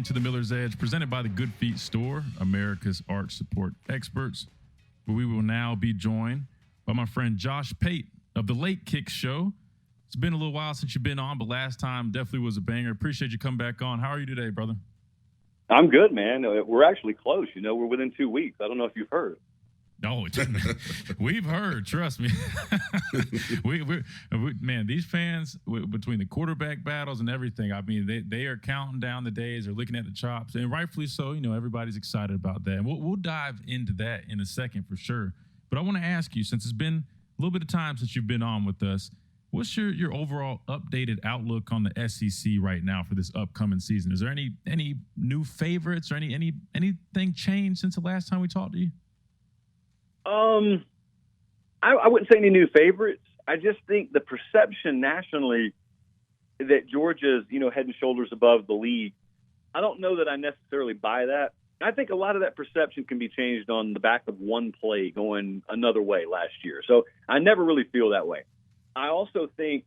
into the Miller's Edge, presented by the Good Feet Store, America's arch support experts, where we will now be joined by my friend Josh Pate of the Late Kick Show. It's been a little while since you've been on, but last time definitely was a banger. Appreciate you coming back on. How are you today, brother? I'm good, man. We're actually close. We're within 2 weeks. I don't know if you've heard. Oh, we've heard. Trust me. we, man, these fans, between the quarterback battles and everything, I mean, they are counting down the days. They're looking at the chops, and rightfully so. Everybody's excited about that. And we'll dive into that in a second for sure. But I want to ask you, since it's been a little bit of time since you've been on with us, what's your overall updated outlook on the SEC right now for this upcoming season? Is there any new favorites or anything changed since the last time we talked to you? I wouldn't say any new favorites. I just think the perception nationally that Georgia's, head and shoulders above the league, I don't know that I necessarily buy that. I think a lot of that perception can be changed on the back of one play going another way last year. So I never really feel that way. I also think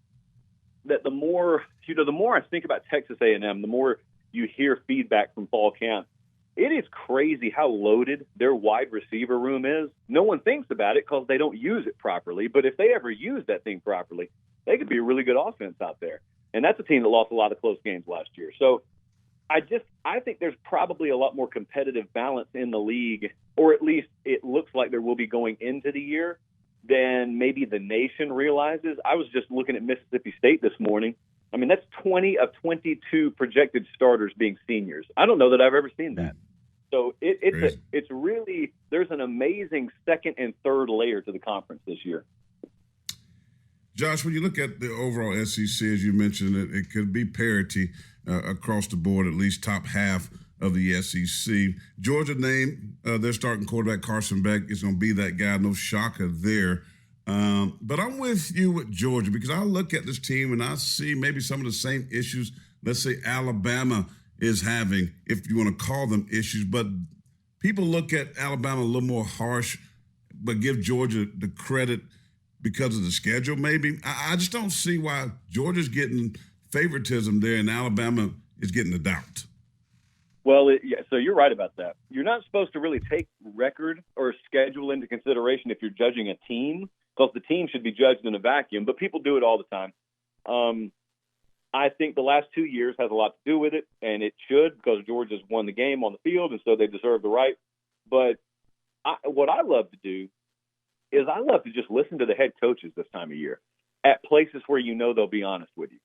that the more I think about Texas A&M, the more you hear feedback from fall camp. It is crazy how loaded their wide receiver room is. No one thinks about it because they don't use it properly. But if they ever use that thing properly, they could be a really good offense out there. And that's a team that lost a lot of close games last year. So I think there's probably a lot more competitive balance in the league, or at least it looks like there will be going into the year, than maybe the nation realizes. I was just looking at Mississippi State this morning. I mean, that's 20 of 22 projected starters being seniors. I don't know that I've ever seen that. So it's really, there's an amazing second and third layer to the conference this year. Josh, when you look at the overall SEC, as you mentioned, it could be parity across the board, at least top half of the SEC. Georgia named their starting quarterback, Carson Beck, is going to be that guy. No shocker there. But I'm with you with Georgia because I look at this team and I see maybe some of the same issues, let's say Alabama is having, if you want to call them issues. But people look at Alabama a little more harsh, but give Georgia the credit because of the schedule maybe. I just don't see why Georgia's getting favoritism there and Alabama is getting the doubt. Well, so you're right about that. You're not supposed to really take record or schedule into consideration if you're judging a team, because the team should be judged in a vacuum, but people do it all the time. I think the last 2 years has a lot to do with it, and it should, because Georgia's won the game on the field, and so they deserve the right. But what I love to do is I love to just listen to the head coaches this time of year at places where they'll be honest with you.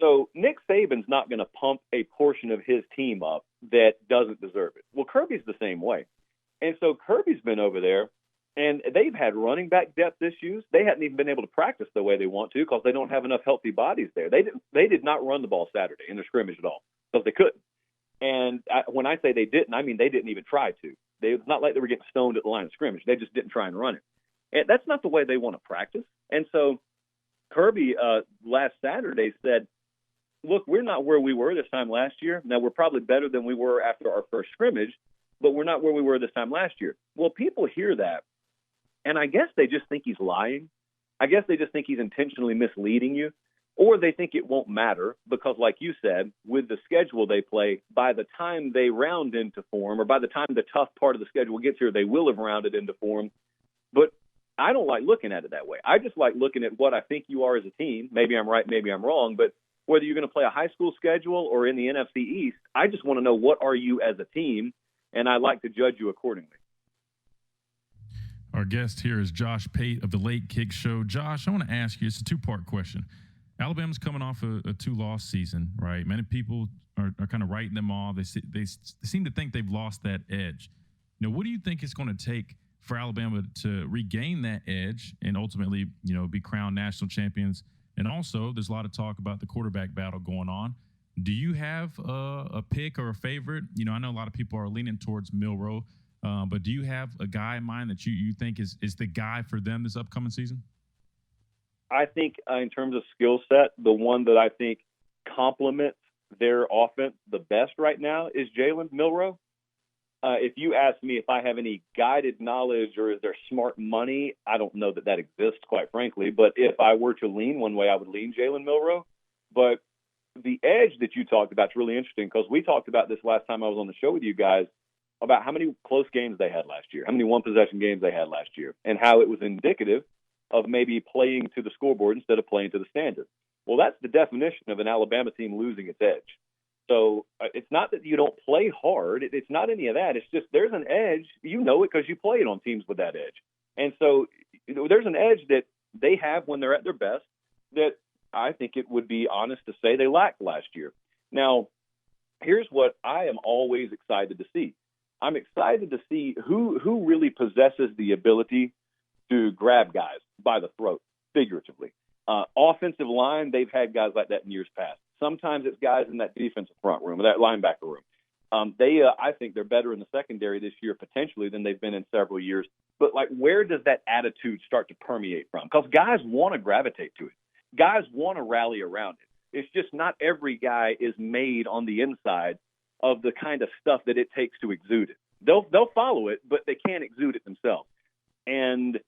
So Nick Saban's not going to pump a portion of his team up that doesn't deserve it. Well, Kirby's the same way. And so Kirby's been over there, and they've had running back depth issues. They hadn't even been able to practice the way they want to because they don't have enough healthy bodies there. They did not run the ball Saturday in their scrimmage at all because they couldn't. And when I say they didn't, I mean they didn't even try to. It's not like they were getting stoned at the line of scrimmage. They just didn't try and run it. And that's not the way they want to practice. And so Kirby last Saturday said, look, we're not where we were this time last year. Now, we're probably better than we were after our first scrimmage, but we're not where we were this time last year. Well, people hear that, and I guess they just think he's lying. I guess they just think he's intentionally misleading you, or they think it won't matter because, like you said, with the schedule they play, by the time they round into form or by the time the tough part of the schedule gets here, they will have rounded into form. But I don't like looking at it that way. I just like looking at what I think you are as a team. Maybe I'm right, maybe I'm wrong, but whether you're going to play a high school schedule or in the NFC East, I just want to know what are you as a team, and I like to judge you accordingly. Our guest here is Josh Pate of the Late Kick Show. Josh, I want to ask you, it's a two-part question. Alabama's coming off a two-loss season, right? Many people are kind of writing them off. They seem to think they've lost that edge. What do you think it's going to take for Alabama to regain that edge and ultimately, be crowned national champions? And also, there's a lot of talk about the quarterback battle going on. Do you have a pick or a favorite? I know a lot of people are leaning towards Milroe, but do you have a guy in mind that you think is the guy for them this upcoming season? I think in terms of skill set, the one that I think complements their offense the best right now is Jalen Milroe. If you ask me if I have any guided knowledge or is there smart money, I don't know that exists, quite frankly. But if I were to lean one way, I would lean Jalen Milroe. But the edge that you talked about is really interesting because we talked about this last time I was on the show with you guys about how many close games they had last year, how many one-possession games they had last year, and how it was indicative of maybe playing to the scoreboard instead of playing to the standard. Well, that's the definition of an Alabama team losing its edge. So it's not that you don't play hard. It's not any of that. It's just there's an edge. You know it because you played on teams with that edge. And so there's an edge that they have when they're at their best that I think it would be honest to say they lacked last year. Now, here's what I am always excited to see. I'm excited to see who really possesses the ability to grab guys by the throat, figuratively. Offensive line, they've had guys like that in years past. Sometimes it's guys in that defensive front room or that linebacker room. I think they're better in the secondary this year potentially than they've been in several years. But, like, where does that attitude start to permeate from? Because guys want to gravitate to it. Guys want to rally around it. It's just not every guy is made on the inside of the kind of stuff that it takes to exude it. They'll follow it, but they can't exude it themselves. And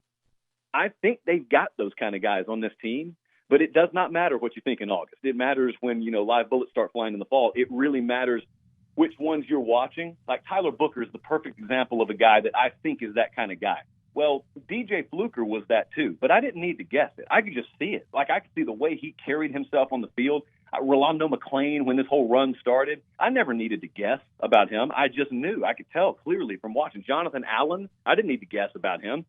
I think they've got those kind of guys on this team, but it does not matter what you think in August. It matters when, live bullets start flying in the fall. It really matters which ones you're watching. Like Tyler Booker is the perfect example of a guy that I think is that kind of guy. Well, DJ Fluker was that too, but I didn't need to guess it. I could just see it. Like I could see the way he carried himself on the field. Rolando McClain, when this whole run started, I never needed to guess about him. I just knew. I could tell clearly from watching. Jonathan Allen, I didn't need to guess about him.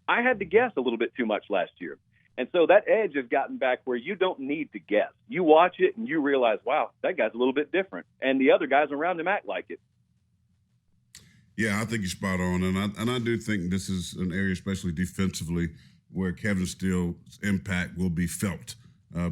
I had to guess a little bit too much last year. And so that edge has gotten back where you don't need to guess. You watch it and you realize, wow, that guy's a little bit different. And the other guys around him act like it. Yeah, I think you're spot on. And I do think this is an area, especially defensively, where Kevin Steele's impact will be felt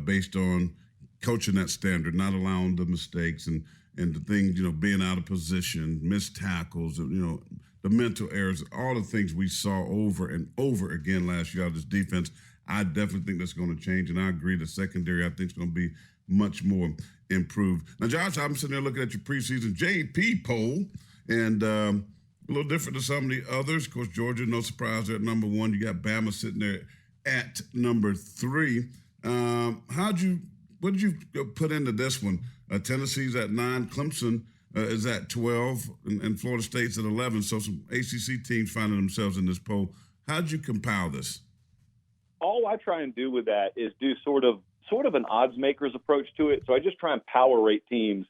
based on coaching that standard, not allowing the mistakes and the things, being out of position, missed tackles, the mental errors, all the things we saw over and over again last year out of this defense. I definitely think that's going to change, and I agree the secondary, I think, is going to be much more improved. Now, Josh, I'm sitting there looking at your preseason JP poll, and a little different than some of the others. Of course, Georgia, no surprise, they're at number one. You got Bama sitting there at number 3. What did you put into this one? Tennessee's at 9, Clemson is at 12, and Florida State's at 11. So some ACC teams finding themselves in this poll. How did you compile this? All I try and do with that is do sort of an odds makers approach to it. So I just try and power rate teams,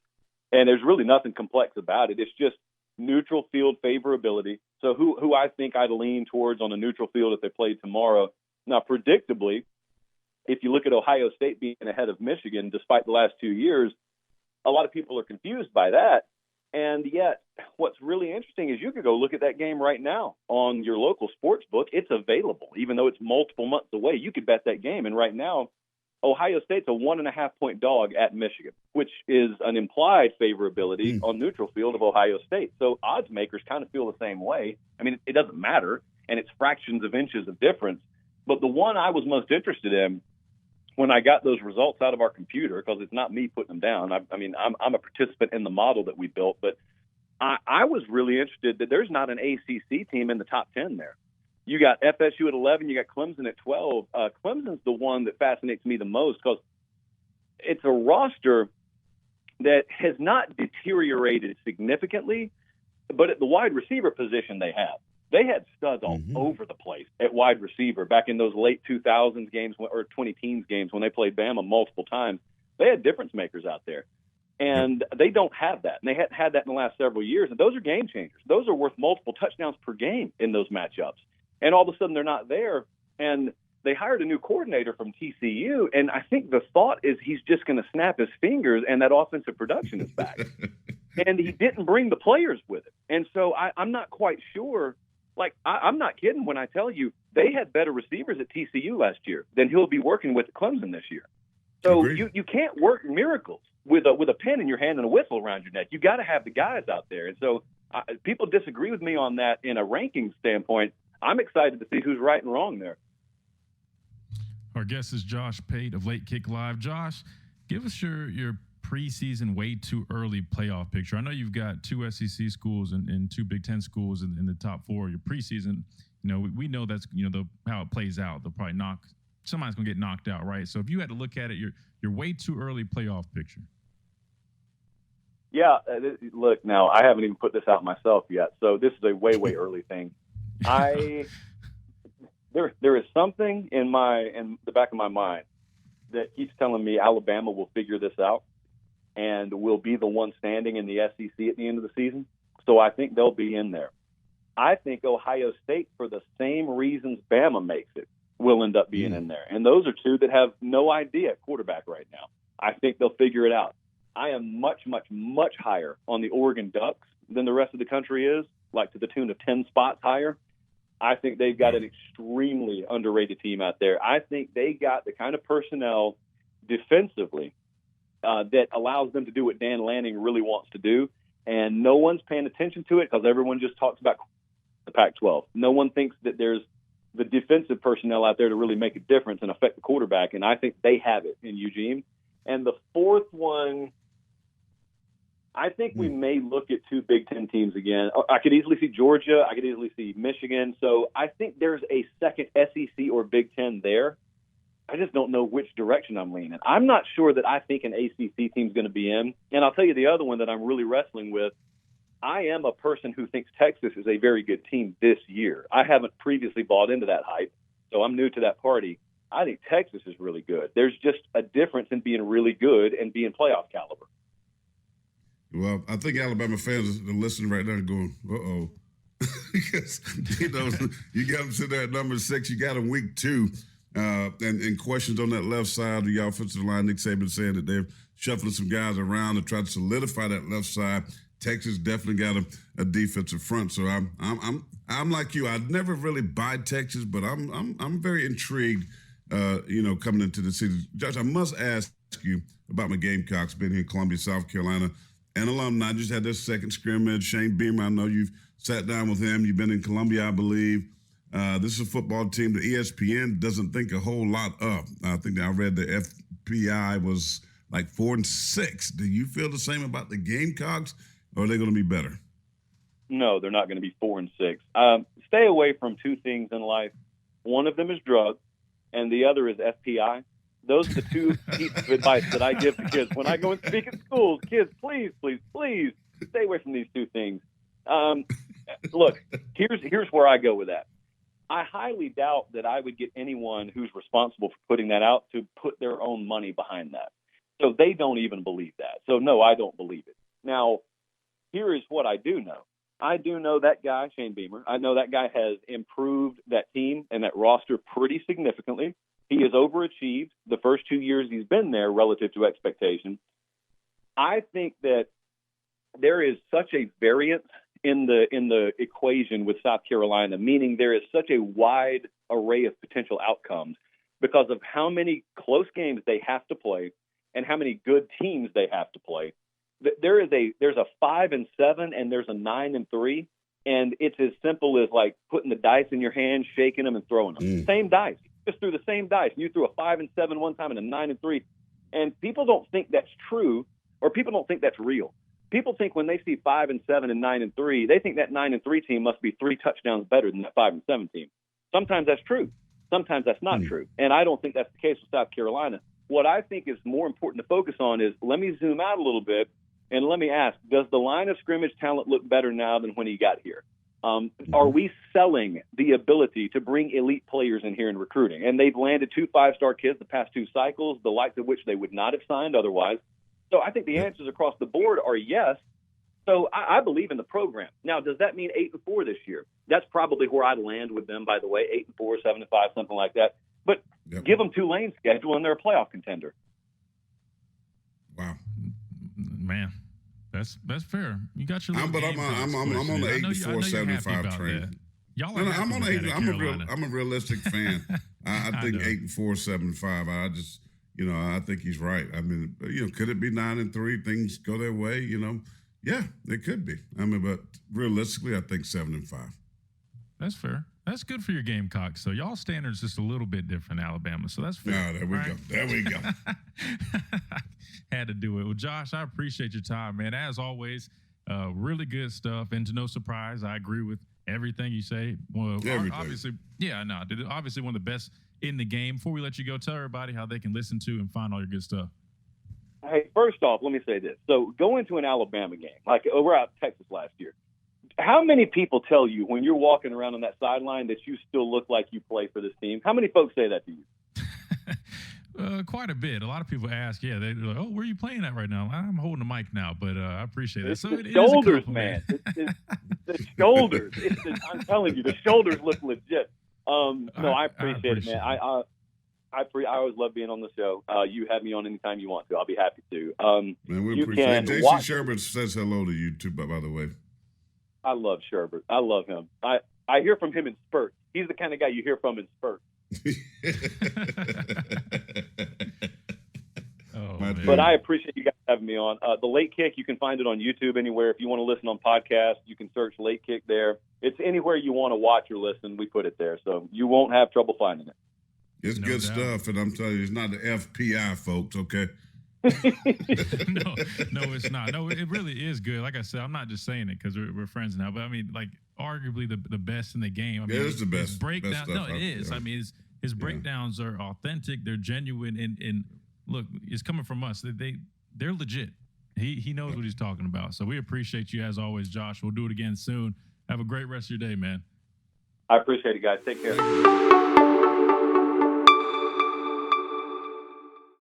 and there's really nothing complex about it. It's just neutral field favorability. So who I think I'd lean towards on a neutral field if they played tomorrow. Now, predictably, if you look at Ohio State being ahead of Michigan, despite the last 2 years, a lot of people are confused by that. And yet, what's really interesting is you could go look at that game right now on your local sports book. It's available, even though it's multiple months away. You could bet that game. And right now, Ohio State's a 1.5-point dog at Michigan, which is an implied favorability on neutral field of Ohio State. So odds makers kind of feel the same way. I mean, it doesn't matter, and it's fractions of inches of difference. But the one I was most interested in when I got those results out of our computer, because it's not me putting them down. I'm a participant in the model that we built, but I was really interested that there's not an ACC team in the top 10 there. You got FSU at 11, you got Clemson at 12. Clemson's the one that fascinates me the most because it's a roster that has not deteriorated significantly, but at the wide receiver position they have. They had studs all over the place at wide receiver back in those late 2000s games or 20-teens games when they played Bama multiple times. They had difference makers out there, and they don't have that. And they hadn't had that in the last several years, and those are game changers. Those are worth multiple touchdowns per game in those matchups. And all of a sudden they're not there, and they hired a new coordinator from TCU, and I think the thought is he's just going to snap his fingers and that offensive production is back. And he didn't bring the players with it. And so I'm not quite sure. Like, I'm not kidding when I tell you they had better receivers at TCU last year than he'll be working with at Clemson this year. So you can't work miracles with a pen in your hand and a whistle around your neck. You got to have the guys out there. And so people disagree with me on that in a ranking standpoint. I'm excited to see who's right and wrong there. Our guest is Josh Pate of Late Kick Live. Josh, give us your preseason way too early playoff picture. I know you've got 2 SEC schools and 2 Big Ten schools in the top 4. Your preseason, we know that's how it plays out. They'll probably somebody's gonna get knocked out, right? So if you had to look at it, your way too early playoff picture. Yeah, look, now I haven't even put this out myself yet, so this is a way, way early thing. There is something in the back of my mind that keeps telling me Alabama will figure this out and will be the one standing in the SEC at the end of the season. So I think they'll be in there. I think Ohio State, for the same reasons Bama makes it, will end up being in there. And those are two that have no idea at quarterback right now. I think they'll figure it out. I am much, much, much higher on the Oregon Ducks than the rest of the country is, like to the tune of 10 spots higher. I think they've got an extremely underrated team out there. I think they got the kind of personnel defensively that allows them to do what Dan Lanning really wants to do. And no one's paying attention to it because everyone just talks about the Pac-12. No one thinks that there's the defensive personnel out there to really make a difference and affect the quarterback. And I think they have it in Eugene. And the fourth one, I think we may look at two Big Ten teams again. I could easily see Georgia. I could easily see Michigan. So I think there's a second SEC or Big Ten there. I just don't know which direction I'm leaning. I'm not sure that I think an ACC team's going to be in. And I'll tell you the other one that I'm really wrestling with. I am a person who thinks Texas is a very good team this year. I haven't previously bought into that hype, so I'm new to that party. I think Texas is really good. There's just a difference in being really good and being playoff caliber. Well, I think Alabama fans are listening right now and going, uh-oh. Because, you got them sitting there at number 6. You got them week 2. And questions on that left side of the offensive line. Nick Saban saying that they're shuffling some guys around to try to solidify that left side. Texas definitely got a defensive front. So I'm like you. I'd never really buy Texas, but I'm very intrigued, coming into the season. Josh, I must ask you about my Gamecocks, been here in Columbia, South Carolina, and alumni. Just had their second scrimmage. Shane Beamer, I know you've sat down with him. You've been in Columbia, I believe. This is a football team that ESPN doesn't think a whole lot of. I think I read the FPI was like 4-6. Do you feel the same about the Gamecocks, or are they going to be better? No, they're not going to be 4-6. Stay away from two things in life. One of them is drugs, and the other is FPI. Those are the two pieces of advice that I give to kids. When I go and speak at schools, kids, please, please, please stay away from these two things. Look, here's where I go with that. I highly doubt that I would get anyone who's responsible for putting that out to put their own money behind that. So they don't even believe that. So, no, I don't believe it. Now, here is what I do know. I do know that guy, Shane Beamer. I know that guy has improved that team and that roster pretty significantly. He has overachieved the first 2 years he's been there relative to expectation. I think that there is such a variance in the equation with South Carolina, meaning there is such a wide array of potential outcomes because of how many close games they have to play and how many good teams they have to play. There's a 5-7 and there's a 9-3, and it's as simple as like putting the dice in your hand, shaking them, and throwing them. Same dice. Just threw the same dice. You threw a 5-7 one time and a 9-3, and people don't think that's true, or people don't think that's real. People think when they see 5-7 and 9-3, they think that 9-3 team must be 3 touchdowns better than that 5-7 team. Sometimes that's true. Sometimes that's not true. And I don't think that's the case with South Carolina. What I think is more important to focus on is let me zoom out a little bit and let me ask, does the line of scrimmage talent look better now than when he got here? Are we selling the ability to bring elite players in here in recruiting? And they've landed 2 5-star kids the past 2 cycles, the likes of which they would not have signed otherwise. So I think the answers across the board are yes. So I believe in the program. Now, does that mean 8-4 this year? That's probably where I'd land with them, by the way, 8-4, 7-5, something like that. But give them Tulane's schedule, and they're a playoff contender. Wow, man, that's fair. You got your. I'm on the 8-4, 7-5 train. Y'all are I'm a realistic fan. I think 8-4, 7-5. I just. I think he's right. I mean, could it be 9-3? Things go their way, Yeah, it could be. I mean, but realistically, I think 7-5. That's fair. That's good for your Gamecocks. So y'all standards just a little bit different, Alabama. So that's fair. There we go. There we go. Had to do it. Well, Josh, I appreciate your time, man. As always, really good stuff. And to no surprise, I agree with everything you say. Well, obviously, obviously one of the best in the game. Before we let you go, tell everybody how they can listen to and find all your good stuff. Hey, first off, let me say this. So going to an Alabama game, like we're out in Texas last year, how many people tell you when you're walking around on that sideline that you still look like you play for this team? How many folks say that to you? Quite a bit. A lot of people ask, they're like, "Oh, where are you playing at right now?" I'm holding the mic now, but I appreciate it. It's So the it shoulders, is a man. It's the shoulders. I'm telling you, the shoulders look legit. No, I appreciate it, man. I always love being on the show. You have me on anytime you want to. I'll be happy to. Man, we appreciate it. JC Sherbert says hello to you too, by the way. I love Sherbert. I love him. I hear from him in spurts. He's the kind of guy you hear from in spurts. But I appreciate you guys having me on. The Late Kick, you can find it on YouTube anywhere. If you want to listen on podcast, you can search Late Kick there. It's anywhere you want to watch or listen, we put it there. So you won't have trouble finding it. It's good stuff, and I'm telling you, it's not the FPI, folks, okay? No, it's not. No, it really is good. Like I said, I'm not just saying it because we're friends now, but I mean, like, arguably the best in the game. I mean, it's the best. Breakdown. Best no, it is. I mean, his breakdowns are authentic. They're genuine, and look, it's coming from us. They're legit. He knows what he's talking about. So we appreciate you as always, Josh. We'll do it again soon. Have a great rest of your day, man. I appreciate it, guys. Take care.